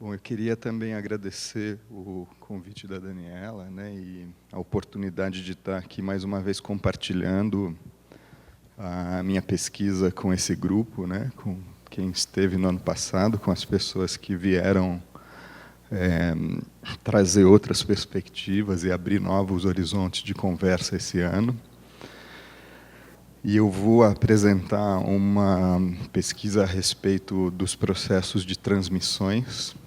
Bom, eu queria também agradecer o convite da Daniela, né, e a oportunidade de estar aqui mais uma vez compartilhando a minha pesquisa com esse grupo, né, com quem esteve no ano passado, com as pessoas que vieram trazer outras perspectivas e abrir novos horizontes de conversa esse ano. E eu vou apresentar uma pesquisa a respeito dos processos de transmissões.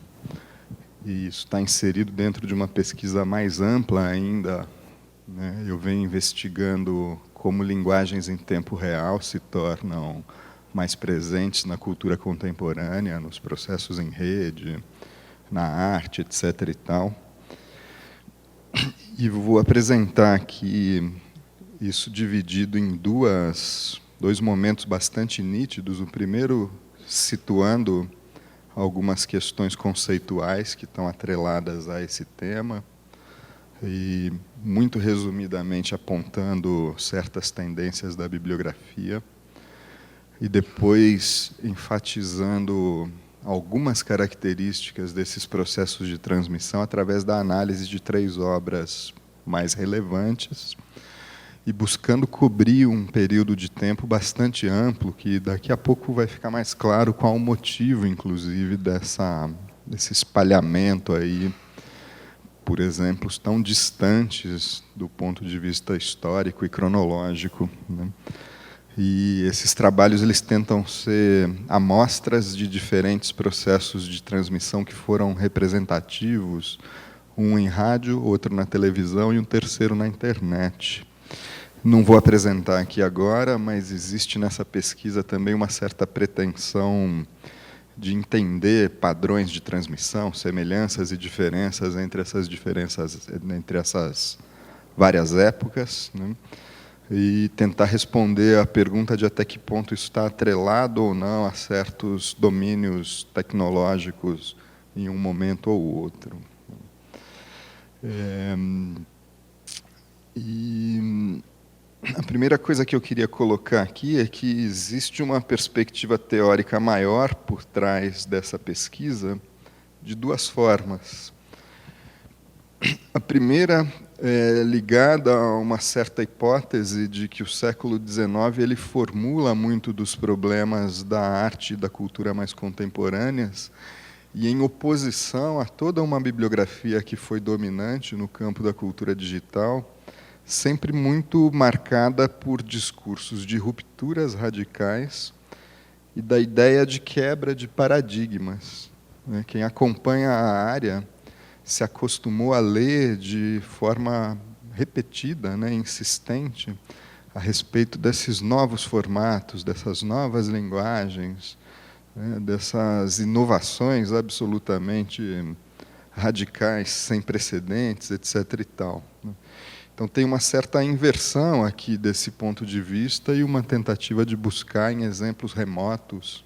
E isso está inserido dentro de uma pesquisa mais ampla ainda, né? Eu venho investigando como linguagens em tempo real se tornam mais presentes na cultura contemporânea, nos processos em rede, na arte, etc. e tal. E vou apresentar aqui isso dividido em dois momentos bastante nítidos. O primeiro, situando algumas questões conceituais que estão atreladas a esse tema e, muito resumidamente, apontando certas tendências da bibliografia e depois enfatizando algumas características desses processos de transmissão através da análise de 3 obras mais relevantes e buscando cobrir um período de tempo bastante amplo, que daqui a pouco vai ficar mais claro qual o motivo, inclusive, desse espalhamento aí, por exemplos tão distantes do ponto de vista histórico e cronológico, né? E esses trabalhos eles tentam ser amostras de diferentes processos de transmissão que foram representativos, um em rádio, outro na televisão e um terceiro na internet. Não vou apresentar aqui agora, mas existe nessa pesquisa também uma certa pretensão de entender padrões de transmissão, semelhanças e diferenças entre essas várias épocas, né? E tentar responder à pergunta de até que ponto isso está atrelado ou não a certos domínios tecnológicos em um momento ou outro. E a primeira coisa que eu queria colocar aqui é que existe uma perspectiva teórica maior por trás dessa pesquisa de 2 formas. A primeira é ligada a uma certa hipótese de que o século XIX ele formula muito dos problemas da arte e da cultura mais contemporâneas, e em oposição a toda uma bibliografia que foi dominante no campo da cultura digital, sempre muito marcada por discursos de rupturas radicais e da ideia de quebra de paradigmas. Quem acompanha a área se acostumou a ler de forma repetida, né, insistente, a respeito desses novos formatos, dessas novas linguagens, né, dessas inovações absolutamente radicais, sem precedentes, etc. e tal. Então, tem uma certa inversão aqui desse ponto de vista e uma tentativa de buscar em exemplos remotos,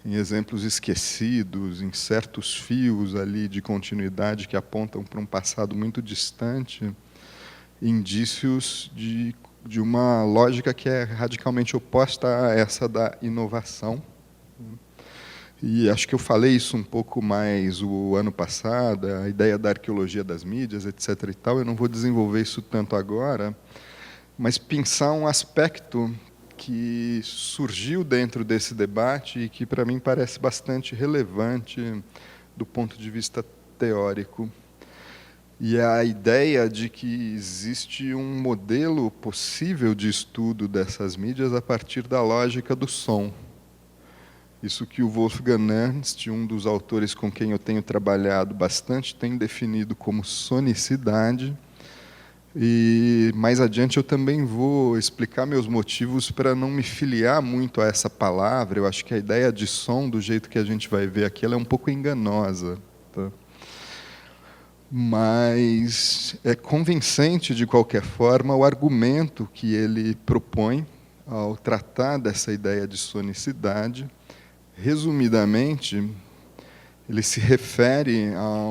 em exemplos esquecidos, em certos fios ali de continuidade que apontam para um passado muito distante, indícios de uma lógica que é radicalmente oposta a essa da inovação. E acho que eu falei isso um pouco mais o ano passado, a ideia da arqueologia das mídias, etc. e tal. Eu não vou desenvolver isso tanto agora, mas pensar um aspecto que surgiu dentro desse debate e que, para mim, parece bastante relevante do ponto de vista teórico. E é a ideia de que existe um modelo possível de estudo dessas mídias a partir da lógica do som. Isso que o Wolfgang Ernst, um dos autores com quem eu tenho trabalhado bastante, tem definido como sonicidade. E mais adiante eu também vou explicar meus motivos para não me filiar muito a essa palavra. Eu acho que a ideia de som, do jeito que a gente vai ver aqui, ela é um pouco enganosa, tá? Mas é convincente, de qualquer forma, o argumento que ele propõe ao tratar dessa ideia de sonicidade. Resumidamente, ele se refere a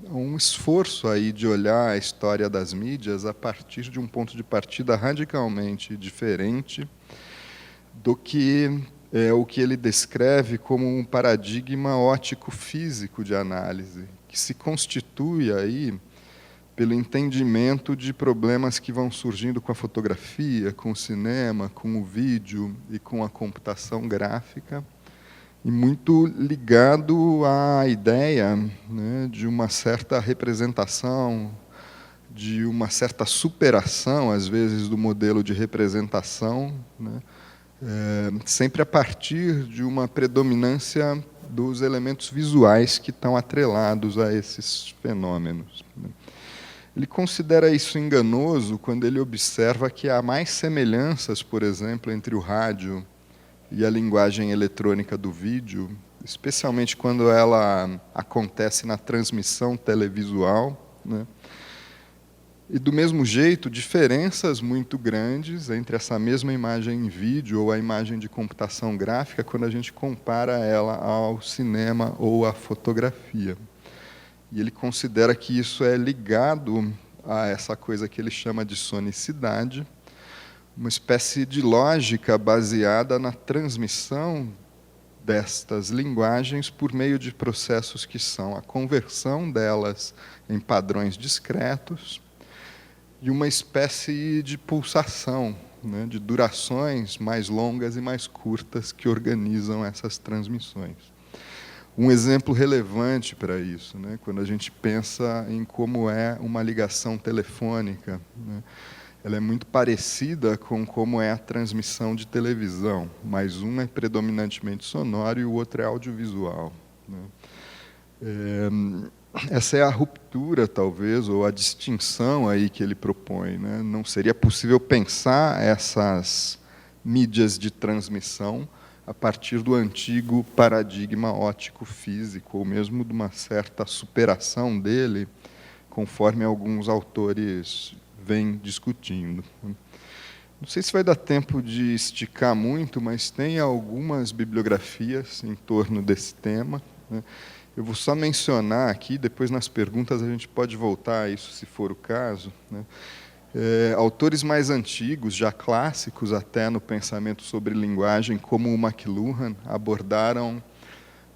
um esforço aí de olhar a história das mídias a partir de um ponto de partida radicalmente diferente do que é o que ele descreve como um paradigma ótico-físico de análise, que se constitui aí pelo entendimento de problemas que vão surgindo com a fotografia, com o cinema, com o vídeo e com a computação gráfica, e muito ligado à ideia, né, de uma certa representação, de uma certa superação, às vezes, do modelo de representação, né, sempre a partir de uma predominância dos elementos visuais que estão atrelados a esses fenômenos, né. Ele considera isso enganoso quando ele observa que há mais semelhanças, por exemplo, entre o rádio e a linguagem eletrônica do vídeo, especialmente quando ela acontece na transmissão televisual, né? E, do mesmo jeito, diferenças muito grandes entre essa mesma imagem em vídeo ou a imagem de computação gráfica quando a gente compara ela ao cinema ou à fotografia. E ele considera que isso é ligado a essa coisa que ele chama de sonicidade, uma espécie de lógica baseada na transmissão destas linguagens por meio de processos que são a conversão delas em padrões discretos e uma espécie de pulsação, né, de durações mais longas e mais curtas que organizam essas transmissões. Um exemplo relevante para isso, né, quando a gente pensa em como é uma ligação telefônica, né, ela é muito parecida com como é a transmissão de televisão, mas um é predominantemente sonoro e o outro é audiovisual, né. Essa é a ruptura, talvez, ou a distinção aí que ele propõe, né. Não seria possível pensar essas mídias de transmissão a partir do antigo paradigma ótico-físico, ou mesmo de uma certa superação dele, conforme alguns autores vêm discutindo. Não sei se vai dar tempo de esticar muito, mas tem algumas bibliografias em torno desse tema, né? Eu vou só mencionar aqui, depois nas perguntas a gente pode voltar a isso, se for o caso, né? Autores mais antigos, já clássicos até no pensamento sobre linguagem, como o McLuhan, abordaram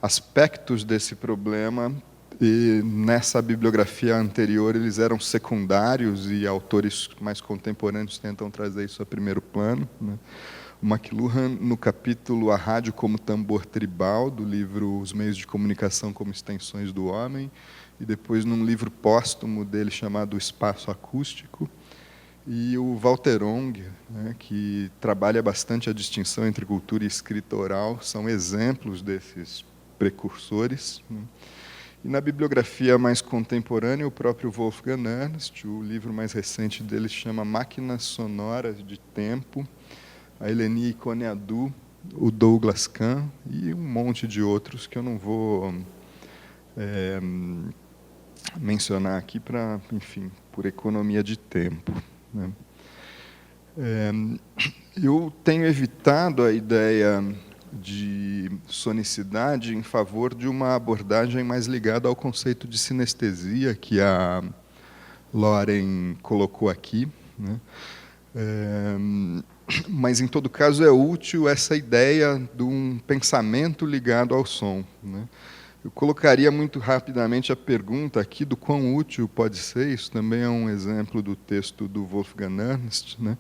aspectos desse problema, e nessa bibliografia anterior eles eram secundários e autores mais contemporâneos tentam trazer isso a primeiro plano, né? O McLuhan, no capítulo A Rádio como Tambor Tribal, do livro Os Meios de Comunicação como Extensões do Homem, e depois num livro póstumo dele chamado O Espaço Acústico, e o Walter Ong, né, que trabalha bastante a distinção entre cultura e escrita oral, são exemplos desses precursores, né. E na bibliografia mais contemporânea, o próprio Wolfgang Ernst, o livro mais recente dele chama Máquinas Sonoras de Tempo, a Eleni Ikoneadu, o Douglas Kahn e um monte de outros que eu não vou mencionar aqui para, enfim, por economia de tempo, né. Eu tenho evitado a ideia de sonicidade em favor de uma abordagem mais ligada ao conceito de sinestesia que a Loren colocou aqui, né. Mas, em todo caso, é útil essa ideia de um pensamento ligado ao som, né. Eu colocaria muito rapidamente a pergunta aqui do quão útil pode ser, isso também é um exemplo do texto do Wolfgang Ernst, né.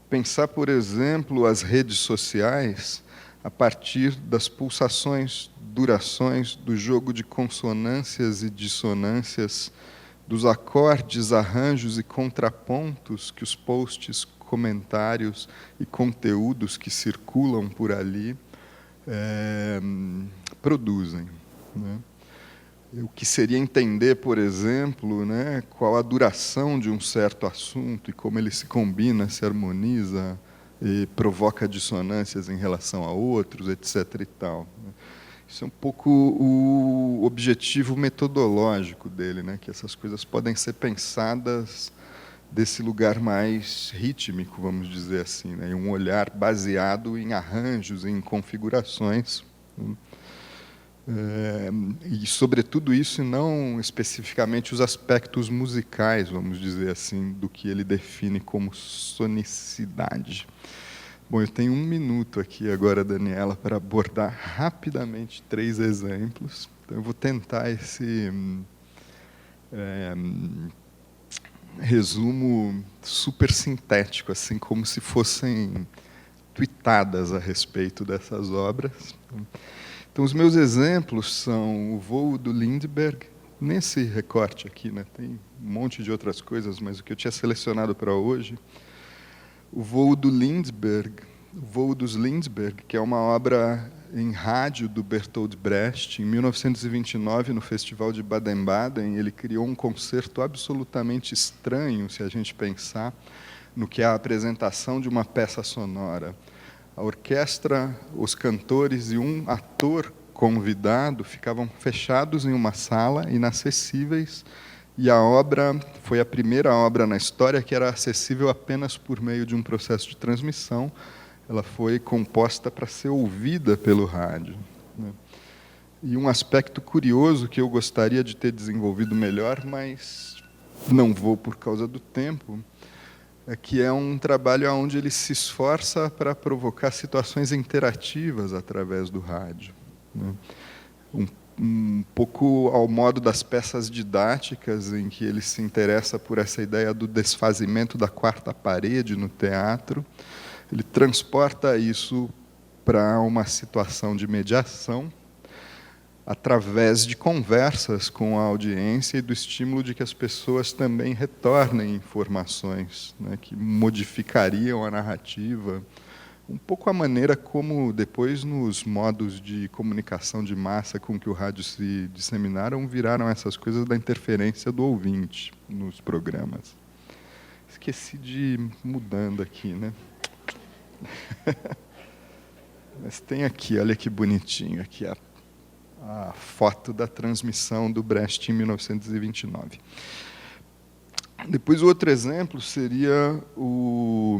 Pensar, por exemplo, as redes sociais a partir das pulsações, durações, do jogo de consonâncias e dissonâncias, dos acordes, arranjos e contrapontos que os posts, comentários e conteúdos que circulam por ali produzem, né. O que seria entender, por exemplo, né, qual a duração de um certo assunto e como ele se combina, se harmoniza e provoca dissonâncias em relação a outros, etc. e tal. Isso é um pouco o objetivo metodológico dele, né, que essas coisas podem ser pensadas desse lugar mais rítmico, vamos dizer assim, né, um olhar baseado em arranjos, em configurações, né. E sobre tudo isso, e não especificamente os aspectos musicais, vamos dizer assim, do que ele define como sonicidade. Bom, eu tenho 1 minuto aqui agora, Daniela, para abordar rapidamente 3 exemplos. Então, eu vou tentar esse resumo super sintético, assim como se fossem tuitadas a respeito dessas obras. Então, os meus exemplos são o Voo do Lindbergh, nesse recorte aqui, né, tem um monte de outras coisas, mas o que eu tinha selecionado para hoje, o Voo do Lindbergh, o Voo dos Lindbergh, que é uma obra em rádio do Bertolt Brecht. Em 1929, no Festival de Baden-Baden, ele criou um concerto absolutamente estranho, se a gente pensar no que é a apresentação de uma peça sonora. A orquestra, os cantores e um ator convidado ficavam fechados em uma sala, inacessíveis, e a obra foi a primeira obra na história que era acessível apenas por meio de um processo de transmissão. Ela foi composta para ser ouvida pelo rádio, né? E um aspecto curioso que eu gostaria de ter desenvolvido melhor, mas não vou por causa do tempo, é que é um trabalho onde ele se esforça para provocar situações interativas através do rádio, né? Um pouco ao modo das peças didáticas, em que ele se interessa por essa ideia do desfazimento da quarta parede no teatro. Ele transporta isso para uma situação de mediação, através de conversas com a audiência e do estímulo de que as pessoas também retornem informações, né, que modificariam a narrativa, um pouco a maneira como depois nos modos de comunicação de massa com que o rádio se disseminaram, viraram essas coisas da interferência do ouvinte nos programas. Esqueci de ir mudando aqui, né? Mas tem aqui, olha que bonitinho, aqui a foto da transmissão do Brecht em 1929. Depois, o outro exemplo seria o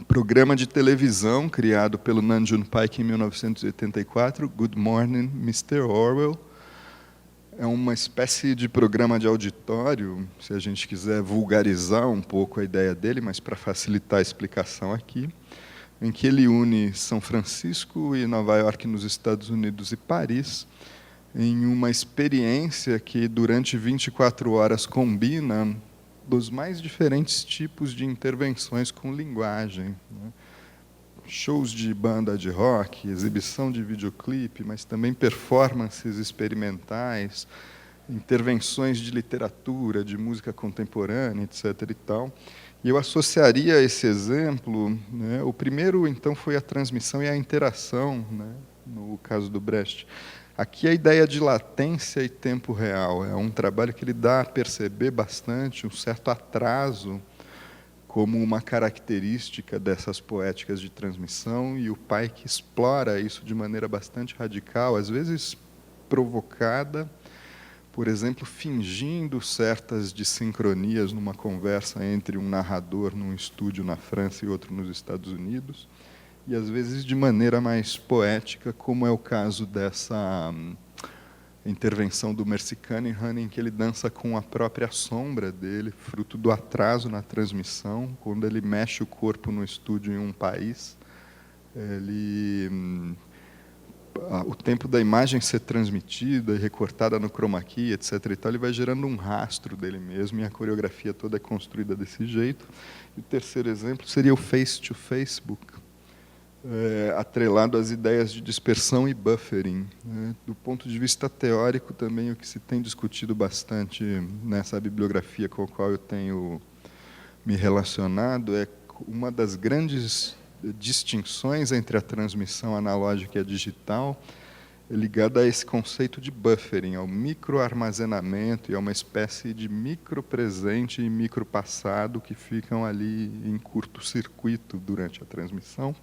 programa de televisão criado pelo Nam June Paik em 1984, Good Morning, Mr. Orwell. É uma espécie de programa de auditório, se a gente quiser vulgarizar um pouco a ideia dele, mas para facilitar a explicação aqui, em que ele une São Francisco e Nova York nos Estados Unidos e Paris, em uma experiência que durante 24 horas combina dos mais diferentes tipos de intervenções com linguagem, né? Shows de banda de rock, exibição de videoclipe, mas também performances experimentais, intervenções de literatura, de música contemporânea, etc. e tal. E eu associaria esse exemplo, né, o primeiro, então, foi a transmissão e a interação, né, no caso do Brecht. Aqui a ideia de latência e tempo real é um trabalho que ele dá a perceber bastante um certo atraso como uma característica dessas poéticas de transmissão, e o Paik explora isso de maneira bastante radical, às vezes provocada, por exemplo, fingindo certas dissincronias numa conversa entre um narrador num estúdio na França e outro nos Estados Unidos, e às vezes de maneira mais poética, como é o caso dessa intervenção do Mercy Cunningham, em que ele dança com a própria sombra dele, fruto do atraso na transmissão, quando ele mexe o corpo no estúdio em um país, o tempo da imagem ser transmitida e recortada no chroma key, etc. e tal, ele vai gerando um rastro dele mesmo, e a coreografia toda é construída desse jeito. E o terceiro exemplo seria o Face to Facebook, atrelado às ideias de dispersão e buffering, né? Do ponto de vista teórico, também, o que se tem discutido bastante nessa bibliografia com a qual eu tenho me relacionado é uma das grandes distinções entre a transmissão analógica e a digital, ligada a esse conceito de buffering, ao microarmazenamento e a uma espécie de micropresente e micropassado que ficam ali em curto-circuito durante a transmissão.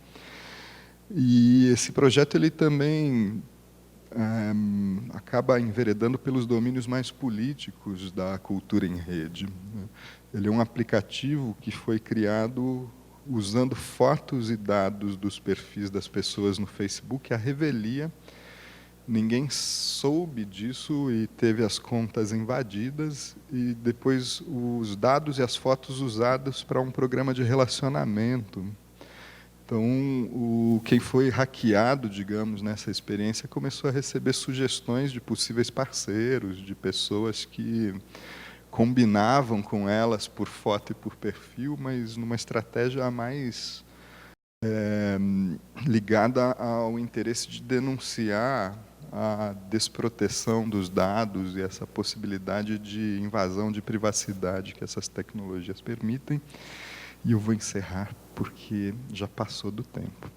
E esse projeto ele também acaba enveredando pelos domínios mais políticos da cultura em rede, né? Ele é um aplicativo que foi criado usando fotos e dados dos perfis das pessoas no Facebook, à revelia. Ninguém soube disso e teve as contas invadidas, e depois os dados e as fotos usados para um programa de relacionamento. Então, quem foi hackeado, digamos, nessa experiência, começou a receber sugestões de possíveis parceiros, de pessoas que combinavam com elas por foto e por perfil, mas numa estratégia mais ligada ao interesse de denunciar a desproteção dos dados e essa possibilidade de invasão de privacidade que essas tecnologias permitem. E eu vou encerrar porque já passou do tempo.